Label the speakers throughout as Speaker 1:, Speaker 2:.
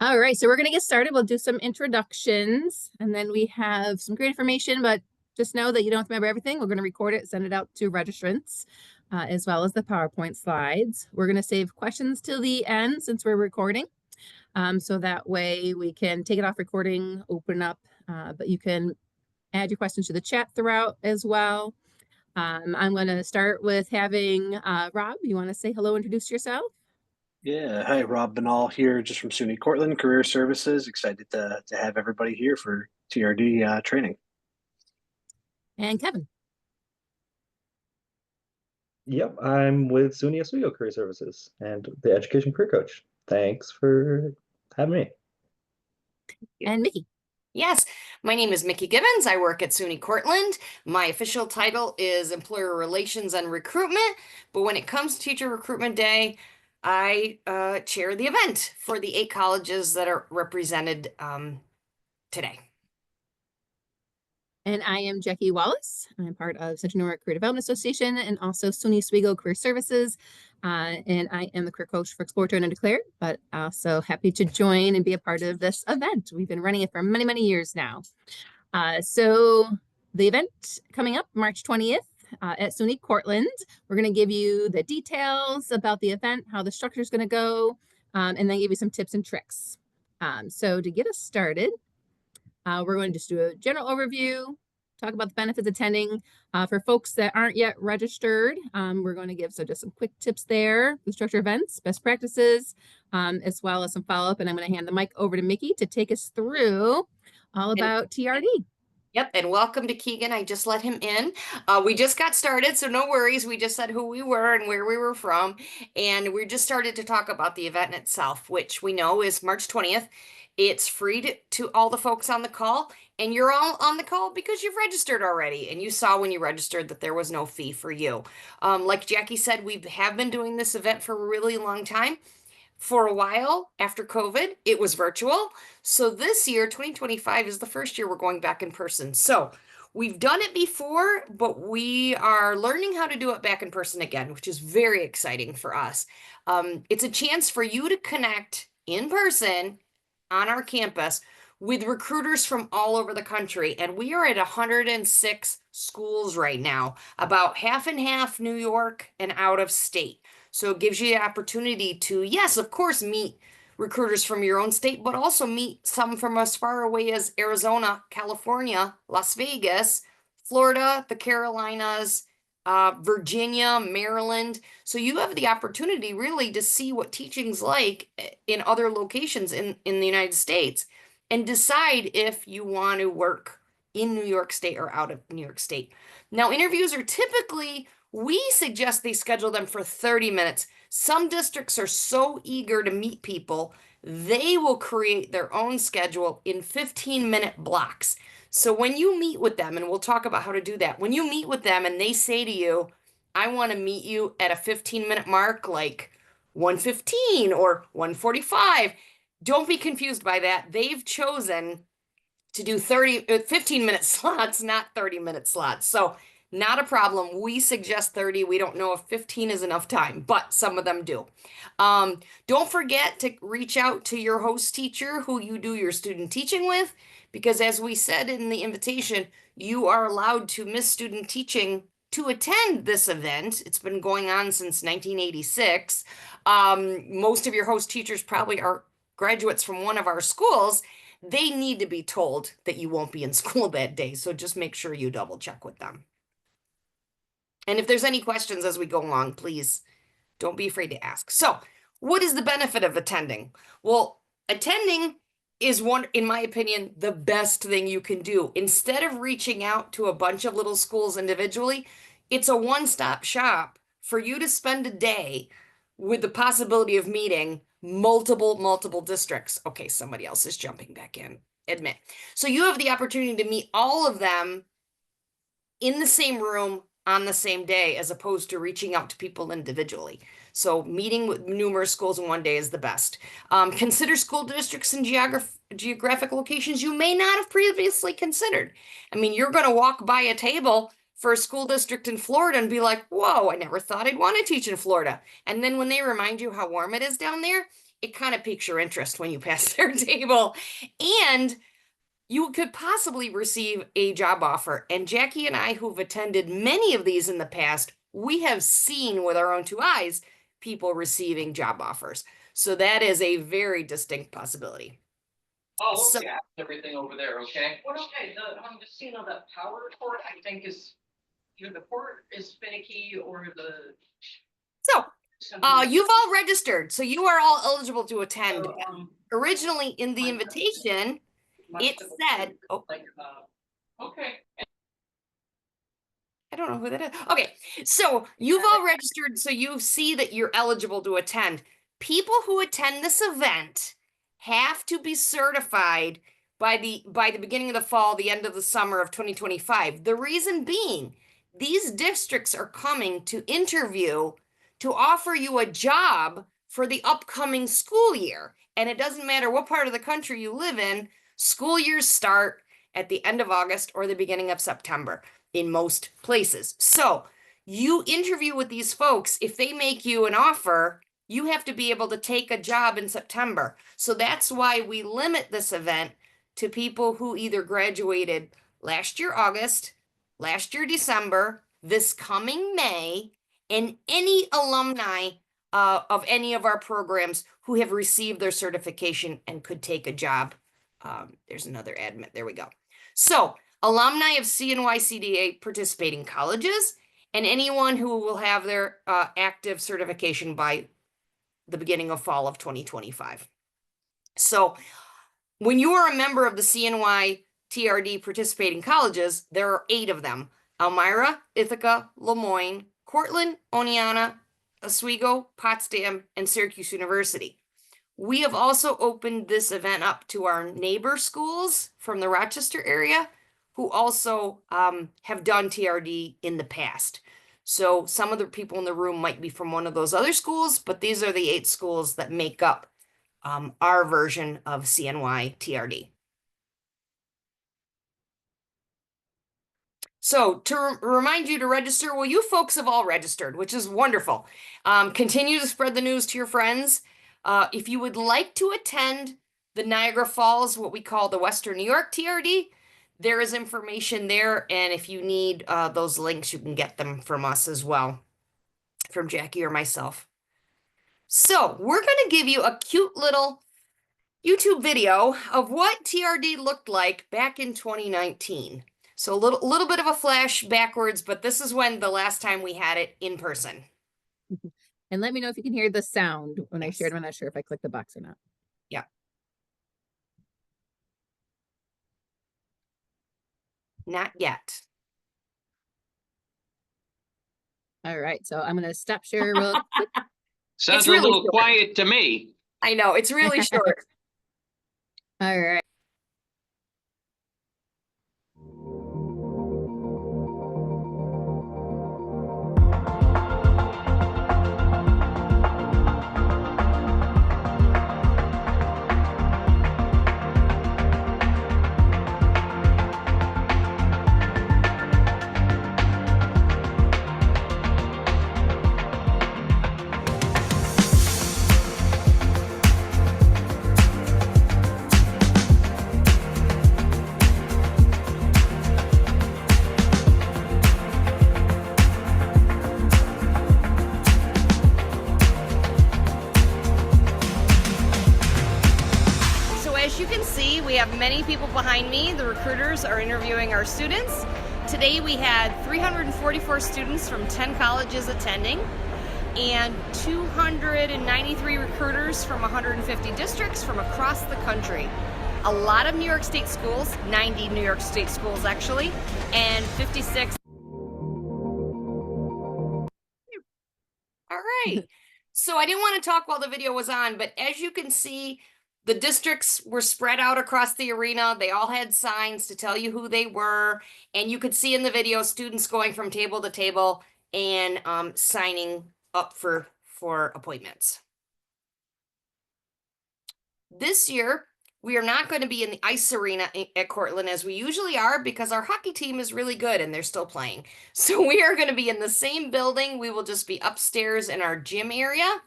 Speaker 1: All right, so we're going to get started. We'll do some introductions, and then we have some great information, but just know that you don't have to remember everything. We're going to record it, send it out to registrants, as well as the PowerPoint slides. We're going to save questions till the end since we're recording, so that way we can take it off recording, open up, but you can add your questions to the chat throughout as well. I'm going to start with having Rob. You want to say hello, introduce yourself?
Speaker 2: Yeah, hi, Rob Banal here, just from SUNY Cortland Career Services. Excited to have everybody here for TRD training.
Speaker 1: And Kevin.
Speaker 3: Yep, I'm with SUNY Oswego Career Services and the Education Career Coach. Thanks for having me.
Speaker 1: And Mickey.
Speaker 4: Yes, my name is Mickey Gibbons. I work at SUNY Cortland. My official title is Employer Relations and Recruitment, but when it comes to Teacher Recruitment Day, I chair the event for the 8 colleges that are represented today.
Speaker 1: And I am Jackie Wallace. I'm part of Central New York Career Development Association and also SUNY Oswego Career Services. And I am the career coach for Exploratory and Undeclared, but also happy to join and be a part of this event. We've been running it for many, many years now. So the event coming up March 20th at SUNY Cortland. We're going to give you the details about the event, how the structure is going to go, and then give you some tips and tricks. So to get us started, we're going to just do a general overview, talk about the benefits of attending. For folks that aren't yet registered, we're going to give just some quick tips there, the structure events, best practices, as well as some follow-up. And I'm going to hand the mic over to Mickey to take us through all about TRD.
Speaker 4: Yep, and welcome to Keegan. I just let him in. We just got started, so no worries. We just said who we were and where we were from. And we just started to talk about the event itself, which we know is March 20th. It's free to all the folks on the call, and you're all on the call because you've registered already, and you saw when you registered that there was no fee for you. Like Jackie said, we have been doing this event for a really long time. For a while after COVID, it was virtual. So this year, 2025, is the first year we're going back in person. So we've done it before, but we are learning how to do it back in person again, which is very exciting for us. It's a chance for you to connect in person on our campus with recruiters from all over the country. And we are at 106 schools right now, about half and half New York and out of state. So it gives you the opportunity to, yes, of course, meet recruiters from your own state, but also meet some from as far away as Arizona, California, Las Vegas, Florida, the Carolinas, Virginia, Maryland. So you have the opportunity really to see what teaching's like in other locations in the United States and decide if you want to work in New York State or out of New York State. Now, interviews are typically, we suggest they schedule them for 30 minutes. Some districts are so eager to meet people, they will create their own schedule in 15-minute blocks. So when you meet with them, and we'll talk about how to do that, when you meet with them and they say to you, I want to meet you at a 15-minute mark, like 1:15 or 1:45, don't be confused by that. They've chosen to do 15-minute slots, not 30-minute slots. So not a problem. We suggest 30. We don't know if 15 is enough time, but some of them do. Don't forget to reach out to your host teacher who you do your student teaching with, because as we said in the invitation, you are allowed to miss student teaching to attend this event. It's been going on since 1986. Most of your host teachers probably are graduates from one of our schools. They need to be told that you won't be in school that day. So just make sure you double check with them. And if there's any questions as we go along, please don't be afraid to ask. So what is the benefit of attending? Well, attending is one, in my opinion, the best thing you can do. Instead of reaching out to a bunch of little schools individually, it's a one-stop shop for you to spend a day with the possibility of meeting multiple districts. Okay, somebody else is jumping back in, admit. So you have the opportunity to meet all of them in the same room on the same day, as opposed to reaching out to people individually. So meeting with numerous schools in one day is the best. Consider school districts and geographic locations you may not have previously considered. I mean, you're going to walk by a table for a school district in Florida and be like, whoa, I never thought I'd want to teach in Florida. And then when they remind you how warm it is down there, it kind of piques your interest when you pass their table. And you could possibly receive a job offer. And Jackie and I, who've attended many of these in the past, we have seen with our own two eyes people receiving job offers. So that is a very distinct possibility.
Speaker 5: Oh,
Speaker 4: So-
Speaker 5: okay, everything over there, okay? Well, okay, I'm just seeing on the power cord, I think is, either the port is finicky or the.
Speaker 4: So, you've all registered, so you are all eligible to attend. Originally in the invitation, it said, oh,
Speaker 5: Like, okay.
Speaker 4: I don't know who that is. Okay, so you've all registered, so you see that you're eligible to attend. People who attend this event have to be certified by the beginning of the fall, the end of the summer of 2025. The reason being, these districts are coming to interview to offer you a job for the upcoming school year. And it doesn't matter what part of the country you live in, school years start at the end of August or the beginning of September in most places. So you interview with these folks. If they make you an offer, you have to be able to take a job in September. So that's why we limit this event to people who either graduated last year, August, last year, December, this coming May, and any alumni of any of our programs who have received their certification and could take a job. There's another admit. There we go. So alumni of CNY CDA participating colleges and anyone who will have their active certification by the beginning of fall of 2025. So when you are a member of the CNY TRD participating colleges, there are 8 of them: Elmira, Ithaca, Lemoyne, Cortland, Oneonta, Oswego, Potsdam, and Syracuse University. We have also opened this event up to our neighbor schools from the Rochester area who also have done TRD in the past. So some of the people in the room might be from one of those other schools, but these are the 8 schools that make up our version of CNY TRD. So to remind you to register, well, you folks have all registered, which is wonderful. Continue to spread the news to your friends. If you would like to attend the Niagara Falls, what we call the Western New York TRD, there is information there. And if you need those links, you can get them from us as well, from Jackie or myself. So we're going to give you a cute little YouTube video of what TRD looked like back in 2019. So a little bit of a flash backwards, but this is when the last time we had it in person.
Speaker 1: And let me know if you can hear the sound when I
Speaker 4: Yes.
Speaker 1: shared. I'm not sure if I clicked the box or not.
Speaker 4: Yeah. Not yet.
Speaker 1: All right, so I'm gonna stop share real quick.
Speaker 5: Sounds
Speaker 4: really
Speaker 5: a little
Speaker 4: short.
Speaker 5: quiet to me.
Speaker 4: I know, it's really short.
Speaker 1: All right.
Speaker 4: So as you can see, we have many people behind me. The recruiters are interviewing our students. Today we had 344 students from 10 colleges attending and 293 recruiters from 150 districts from across the country. A lot of New York State schools, 90 New York State schools actually, and 56. All right. So I didn't want to talk while the video was on, but as you can see, the districts were spread out across the arena. They all had signs to tell you who they were. And you could see in the video students going from table to table and signing up for appointments. This year, we are not going to be in the ice arena at Cortland as we usually are because our hockey team is really good and they're still playing. So we are going to be in the same building. We will just be upstairs in our gym area.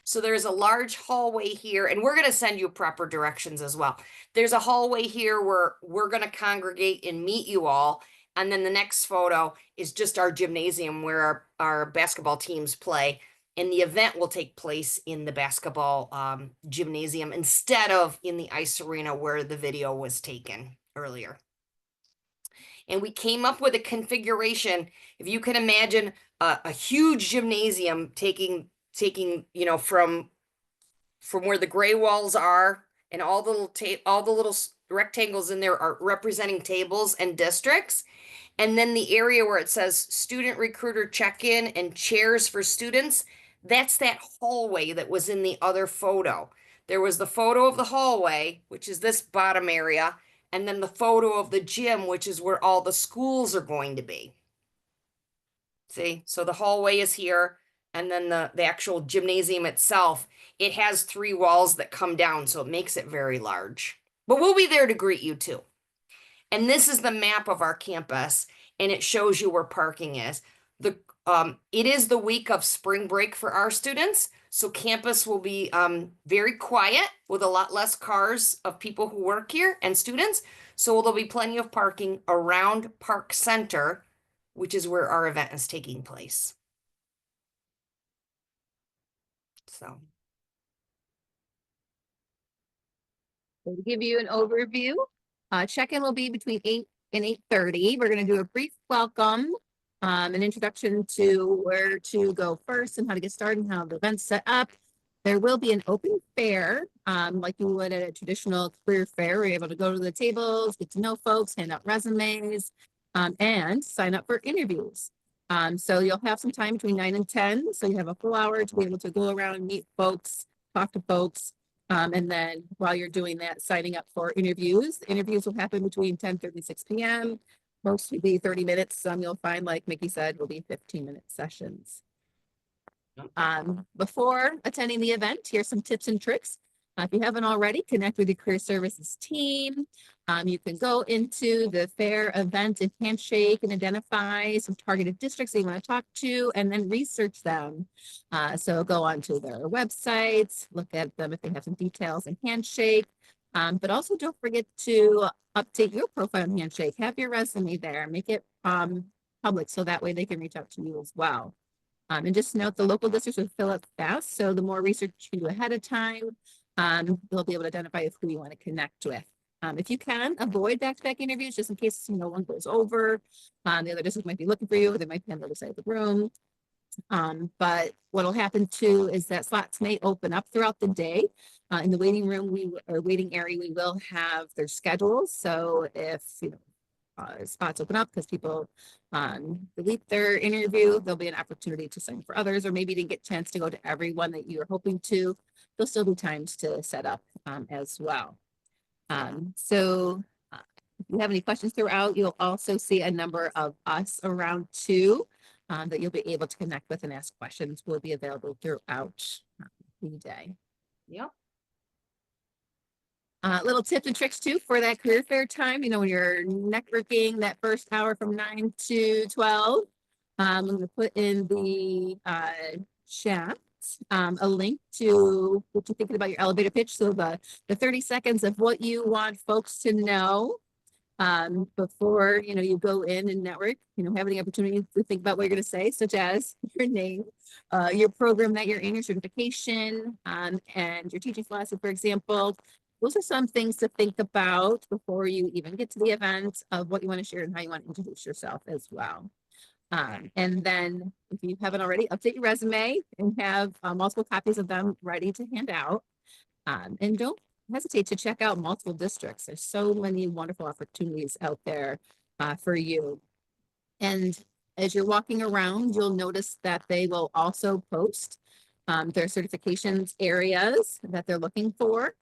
Speaker 4: So there's a large hallway here, and we're going to send you proper directions as well. There's a hallway here where we're going to congregate and meet you all. And then the next photo is just our gymnasium where our basketball teams play. And the event will take place in the basketball gymnasium instead of in the ice arena where the video was taken earlier. And we came up with a configuration. If you can imagine a huge gymnasium taking you know, from where the gray walls are, and all the little rectangles in there are representing tables and districts. And then the area where it says student recruiter check-in and chairs for students, that's that hallway that was in the other photo. There was the photo of the hallway, which is this bottom area, and then the photo of the gym, which is where all the schools are going to be. See, so the hallway is here, and then the actual gymnasium itself, it has 3 walls that come down, so it makes it very large. But we'll be there to greet you too. And this is the map of our campus, and it shows you where parking is. It is the week of spring break for our students, so campus will be very quiet with a lot less cars of people who work here and students. So there'll be plenty of parking around Park Center, which is where our event is taking place. So.
Speaker 1: To give you an overview, check-in will be between 8 and 8:30. We're going to do a brief welcome, an introduction to where to go first and how to get started and how the event's set up. There will be an open fair, like you would at a traditional career fair, where you're able to go to the tables, get to know folks, hand out resumes, and sign up for interviews. So you'll have some time between 9 and 10. So you have a full hour to be able to go around, meet folks, talk to folks. And then while you're doing that, signing up for interviews. The interviews will happen between 10:30 and 6 p.m. Most will be 30 minutes. Some you'll find, like Mickey said, will be 15-minute sessions. Before attending the event, here's some tips and tricks. If you haven't already, connect with the career services team. You can go into the fair event and handshake and identify some targeted districts that you want to talk to, and then research them. So go onto their websites, look at them if they have some details, and handshake. But also don't forget to update your profile on Handshake. Have your resume there, make it public so that way they can reach out to you as well. And just note the local districts will fill up fast. So the more research you do ahead of time, you'll be able to identify who you want to connect with. If you can, avoid back-to-back interviews just in case one goes over. The other district might be looking for you. They might be on the other side of the room. But what will happen too is that slots may open up throughout the day. In the waiting room, waiting area, we will have their schedules. So if spots open up because people delete their interview, there'll be an opportunity to sign for others, or maybe you didn't get a chance to go to everyone that you were hoping to. There'll still be times to set up as well. So if you have any questions throughout, you'll also see a number of us around too that you'll be able to connect with and ask questions. Will be available throughout the day.
Speaker 4: Yep.
Speaker 1: Little tips and tricks too for that career fair time. When you're networking that first hour from 9 to 12, I'm going to put in the chat a link to what you're thinking about your elevator pitch. So the 30 seconds of what you want folks to know before you go in and network. Have the opportunity to think about what you're going to say, such as your name, your program that you're in, your certification, and your teaching philosophy, for example. Those are some things to think about before you even get to the event of what you want to share and how you want to introduce yourself as well. And then if you haven't already, update your resume and have multiple copies of them ready to hand out. And don't hesitate to check out multiple districts. There's so many wonderful opportunities out there for you. And as you're walking around, you'll notice that they will also post their certifications areas that they're looking for.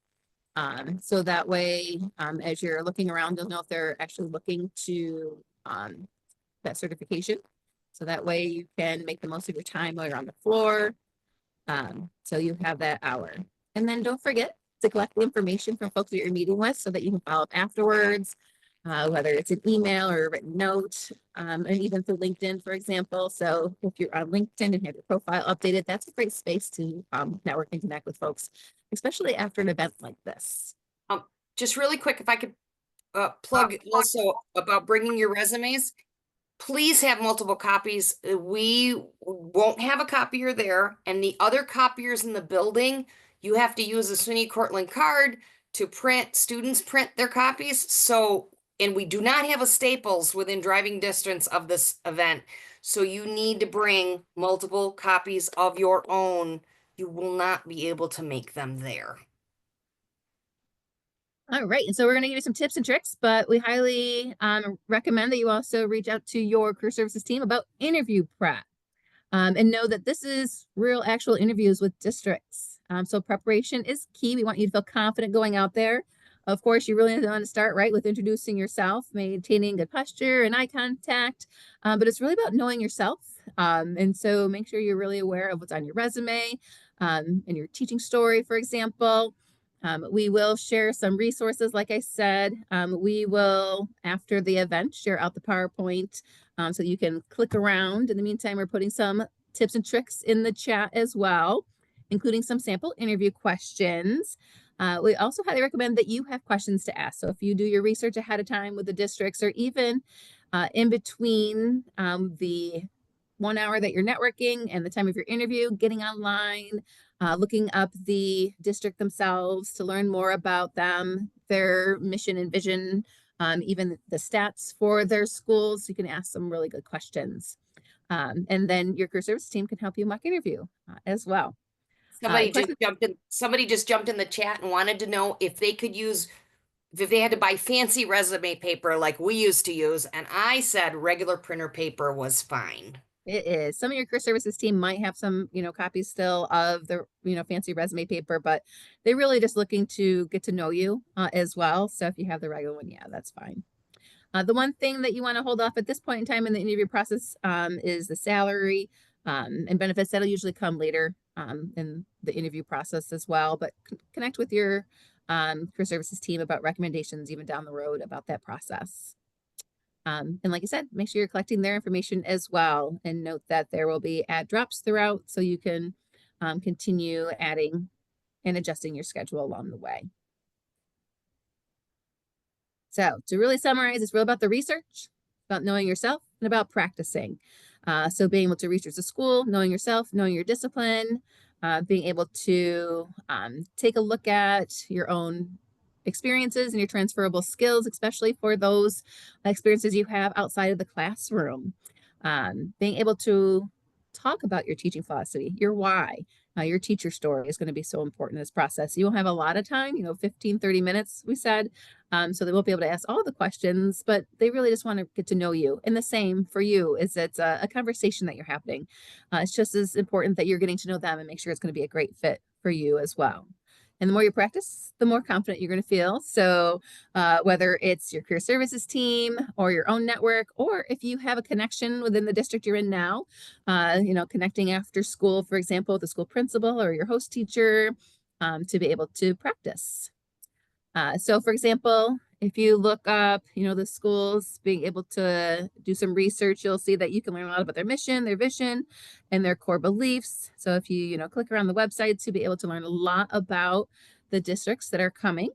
Speaker 1: So that way, as you're looking around, you'll know if they're actually looking to that certification. So that way you can make the most of your time while you're on the floor. So you have that hour. And then don't forget to collect the information from folks that you're meeting with so that you can follow up afterwards. whether it's an email or a written note, and even through LinkedIn, for example. So if you're on LinkedIn and have your profile updated, that's a great space to network and connect with folks, especially after an event like this.
Speaker 4: Just really quick, if I could plug also about bringing your resumes, please have multiple copies. We won't have a copier there, and the other copiers in the building, you have to use a SUNY Cortland card to print. Students print their copies. So, and we do not have a Staples within driving distance of this event. So you need to bring multiple copies of your own. You will not be able to make them there.
Speaker 1: All right, and so we're going to give you some tips and tricks, but we highly recommend that you also reach out to your career services team about interview prep, and know that this is real actual interviews with districts. So preparation is key. We want you to feel confident going out there. Of course, you really want to start right with introducing yourself, maintaining good posture and eye contact, but it's really about knowing yourself. And so make sure you're really aware of what's on your resume, and your teaching story, for example. We will share some resources, like I said. We will, after the event, share out the PowerPoint so you can click around. In the meantime, we're putting some tips and tricks in the chat as well, including some sample interview questions. We also highly recommend that you have questions to ask. So if you do your research ahead of time with the districts, or even in between the 1 hour that you're networking and the time of your interview, getting online, looking up the district themselves to learn more about them, their mission and vision, even the stats for their schools. You can ask some really good questions. And then your career service team can help you mock interview as well.
Speaker 4: Somebody just jumped in the chat and wanted to know if they could use, if they had to buy fancy resume paper like we used to use, and I said regular printer paper was fine.
Speaker 1: It is. Some of your career services team might have some, copies still of the, fancy resume paper, but they're really just looking to get to know you as well. So if you have the regular one, yeah, that's fine. The one thing that you want to hold off at this point in time in the interview process is the salary and benefits. That'll usually come later in the interview process as well, but connect with your career services team about recommendations even down the road about that process. And like I said, make sure you're collecting their information as well, and note that there will be ad drops throughout so you can continue adding and adjusting your schedule along the way. So to really summarize, it's real about the research, about knowing yourself, and about practicing. So being able to research the school, knowing yourself, knowing your discipline, being able to take a look at your own experiences and your transferable skills, especially for those experiences you have outside of the classroom. Being able to talk about your teaching philosophy, your why. Your teacher story is going to be so important in this process. You won't have a lot of time, 15, 30 minutes, we said. So they won't be able to ask all the questions, but they really just want to get to know you. And the same for you is it's a conversation that you're having. It's just as important that you're getting to know them and make sure it's going to be a great fit for you as well. And the more you practice, the more confident you're going to feel. So whether it's your career services team or your own network, or if you have a connection within the district you're in now, connecting after school, for example, with the school principal or your host teacher to be able to practice. So for example, if you look up, the schools, being able to do some research, you'll see that you can learn a lot about their mission, their vision, and their core beliefs. So if you, click around the websites, you'll be able to learn a lot about the districts that are coming.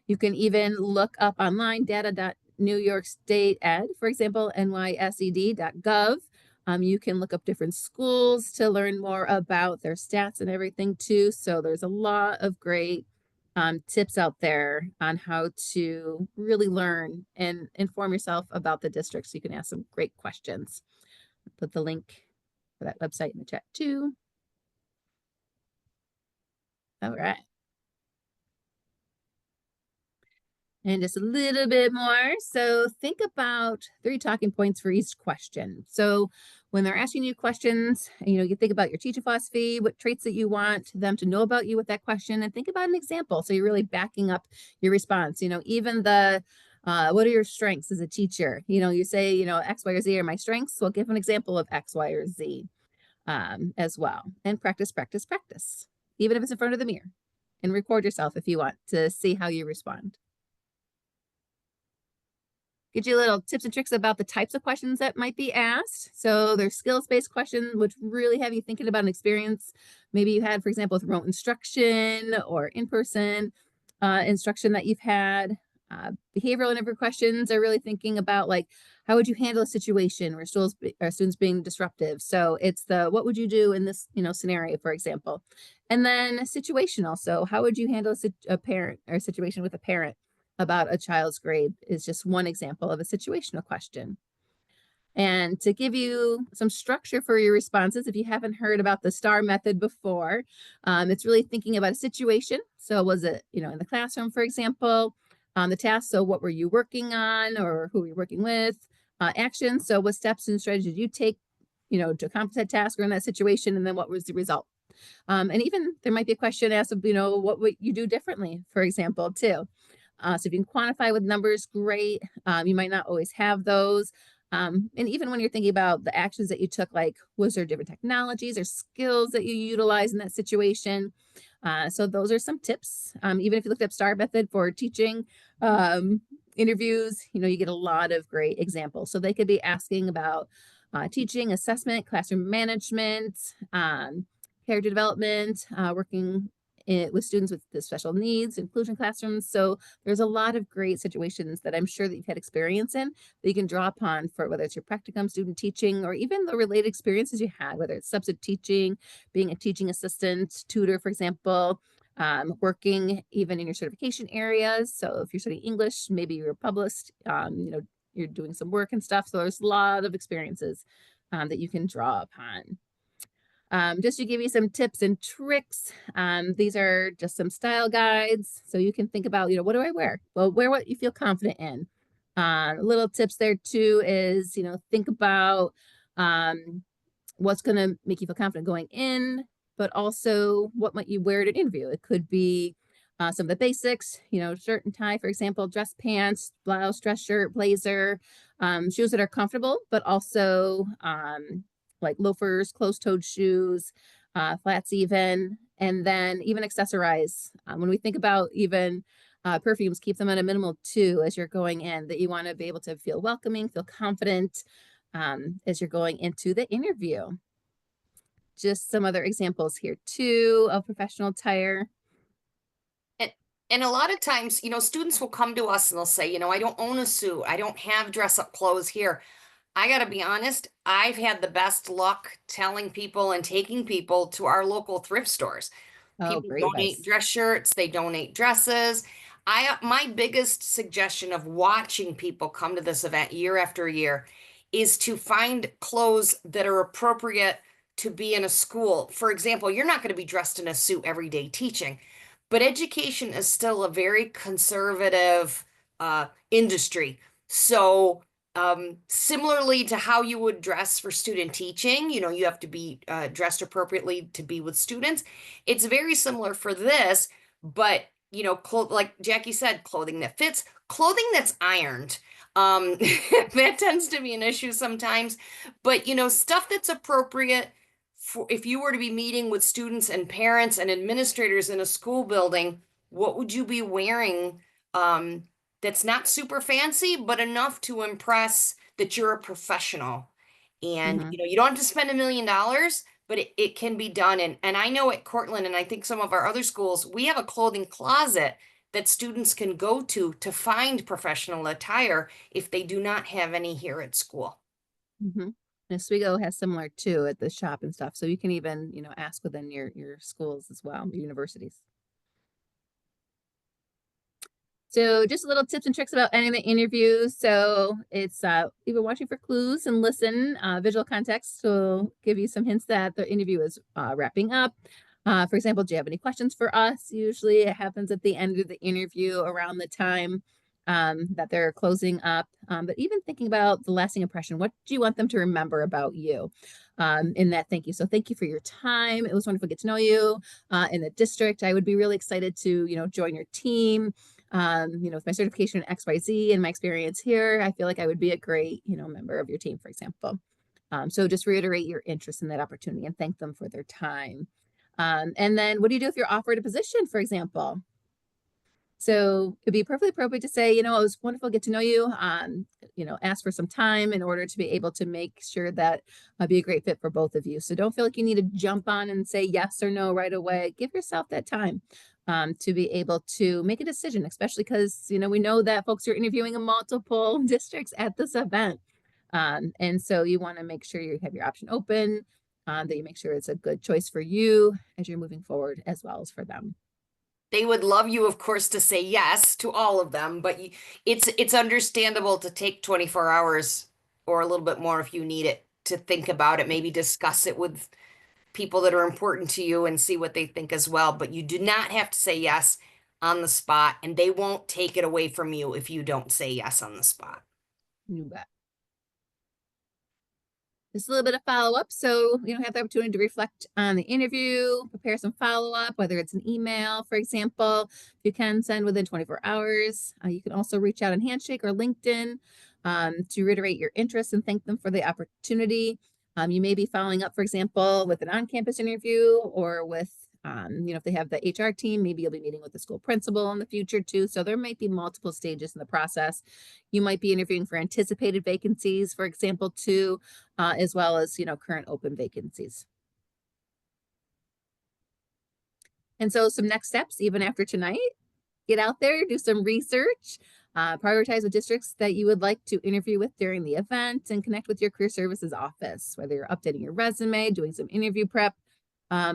Speaker 1: You can even look up online data.New York State Ed, for example, nysed.gov. You can look up different schools to learn more about their stats and everything too. So there's a lot of great tips out there on how to really learn and inform yourself about the district, so you can ask some great questions. I'll put the link for that website in the chat too. All right. And just a little bit more. So think about 3 talking points for each question. So when they're asking you questions, you think about your teaching philosophy, what traits that you want them to know about you with that question, and think about an example. So you're really backing up your response. Even the, what are your strengths as a teacher? You say, X, Y, or Z are my strengths. So give an example of X, Y, or Z as well. And practice, practice, practice, even if it's in front of the mirror, and record yourself if you want to see how you respond. Gives you little tips and tricks about the types of questions that might be asked. So there's skills-based questions, which really have you thinking about an experience maybe you had, for example, with remote instruction or in-person instruction that you've had. Behavioral interview questions are really thinking about, like, how would you handle a situation where students being disruptive? So it's the, what would you do in this, scenario, for example. And then situational. So how would you handle a parent or a situation with a parent about a child's grade is just one example of a situational question. And to give you some structure for your responses, if you haven't heard about the STAR method before, it's really thinking about a situation. So was it, in the classroom, for example, the task. So what were you working on or who were you working with? Action. So what steps and strategies did you take, to accomplish that task or in that situation? And then what was the result? And even there might be a question asked of, what would you do differently, for example, too. So if you can quantify with numbers, great. You might not always have those. And even when you're thinking about the actions that you took, like, was there different technologies or skills that you utilize in that situation? So those are some tips. Even if you looked up STAR method for teaching interviews, you get a lot of great examples. So they could be asking about teaching, assessment, classroom management, character development, working with students with the special needs, inclusion classrooms. So there's a lot of great situations that I'm sure that you've had experience in that you can draw upon for whether it's your practicum, student teaching, or even the related experiences you had, whether it's substitute teaching, being a teaching assistant, tutor, for example, working even in your certification areas. So if you're studying English, maybe you're published, you're doing some work and stuff. So there's a lot of experiences that you can draw upon. Just to give you some tips and tricks, these are just some style guides. So you can think about, what do I wear? Well, wear what you feel confident in. Little tips there too is, think about what's going to make you feel confident going in, but also what might you wear at an interview? It could be some of the basics, shirt and tie, for example, dress pants, blouse, dress shirt, blazer, shoes that are comfortable, but also like loafers, closed-toed shoes, flats even, and then even accessorize. When we think about even perfumes, keep them at a minimal 2 as you're going in, that you want to be able to feel welcoming, feel confident as you're going into the interview. Just some other examples here too of professional attire.
Speaker 4: And a lot of times, students will come to us and they'll say, I don't own a suit. I don't have dress up clothes here. I got to be honest, I've had the best luck telling people and taking people to our local thrift stores.
Speaker 1: Oh,
Speaker 4: People
Speaker 1: great
Speaker 4: donate
Speaker 1: advice.
Speaker 4: dress shirts, they donate dresses. My biggest suggestion of watching people come to this event year after year is to find clothes that are appropriate to be in a school. For example, you're not going to be dressed in a suit every day teaching, but education is still a very conservative industry. So similarly to how you would dress for student teaching, you have to be dressed appropriately to be with students. It's very similar for this, but like Jackie said, clothing that fits, clothing that's ironed. That tends to be an issue sometimes, but stuff that's appropriate for if you were to be meeting with students and parents and administrators in a school building, what would you be wearing? That's not super fancy, but enough to impress that you're a professional. And you don't have to spend $1 million, but it can be done. And I know at Cortland, and I think some of our other schools, we have a clothing closet that students can go to find professional attire if they do not have any here at school.
Speaker 1: Oswego has similar too at the shop and stuff. So you can even, ask within your schools as well, your universities. So just little tips and tricks about ending the interview. So it's even watching for clues and listen. Visual context will give you some hints that the interview is wrapping up. For example, do you have any questions for us? Usually it happens at the end of the interview around the time that they're closing up. But even thinking about the lasting impression, what do you want them to remember about you in that thank you? So thank you for your time. It was wonderful to get to know you in the district. I would be really excited to, join your team. With my certification in XYZ and my experience here, I feel like I would be a great, member of your team, for example. So just reiterate your interest in that opportunity and thank them for their time. And then what do you do if you're offered a position, for example? So it'd be perfectly appropriate to say, it was wonderful to get to know you. Ask for some time in order to be able to make sure that be a great fit for both of you. So don't feel like you need to jump on and say yes or no right away. Give yourself that time to be able to make a decision, especially because, we know that folks are interviewing in multiple districts at this event. And so you want to make sure you have your option open, that you make sure it's a good choice for you as you're moving forward, as well as for them.
Speaker 4: They would love you, of course, to say yes to all of them, but it's understandable to take 24 hours or a little bit more if you need it to think about it, maybe discuss it with people that are important to you and see what they think as well. But you do not have to say yes on the spot, and they won't take it away from you if you don't say yes on the spot.
Speaker 1: You bet. Just a little bit of follow-up. So, have the opportunity to reflect on the interview, prepare some follow-up, whether it's an email, for example, you can send within 24 hours. You can also reach out on Handshake or LinkedIn to reiterate your interest and thank them for the opportunity. You may be following up, for example, with an on-campus interview or with, if they have the HR team, maybe you'll be meeting with the school principal in the future too. So there might be multiple stages in the process. You might be interviewing for anticipated vacancies, for example, too, as well as, current open vacancies. And so some next steps, even after tonight, get out there, do some research, prioritize the districts that you would like to interview with during the event, and connect with your career services office, whether you're updating your resume, doing some interview prep,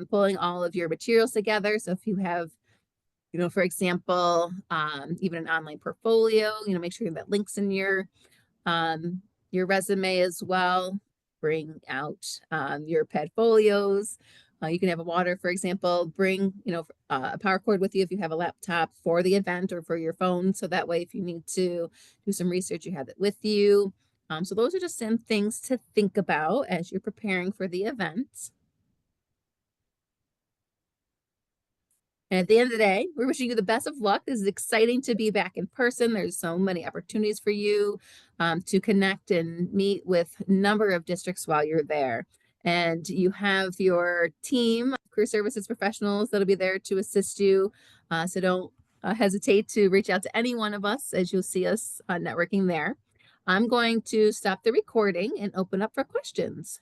Speaker 1: pulling all of your materials together. So if you have, for example, even an online portfolio, make sure that links in your resume as well. Bring out your Padfolios. You can have a water, for example. Bring, a power cord with you if you have a laptop for the event or for your phone. So that way, if you need to do some research, you have it with you. So those are just some things to think about as you're preparing for the event. And at the end of the day, we're wishing you the best of luck. This is exciting to be back in person. There's so many opportunities for you to connect and meet with a number of districts while you're there. And you have your team, career services professionals, that'll be there to assist you. So don't hesitate to reach out to any one of us as you'll see us networking there. I'm going to stop the recording and open up for questions.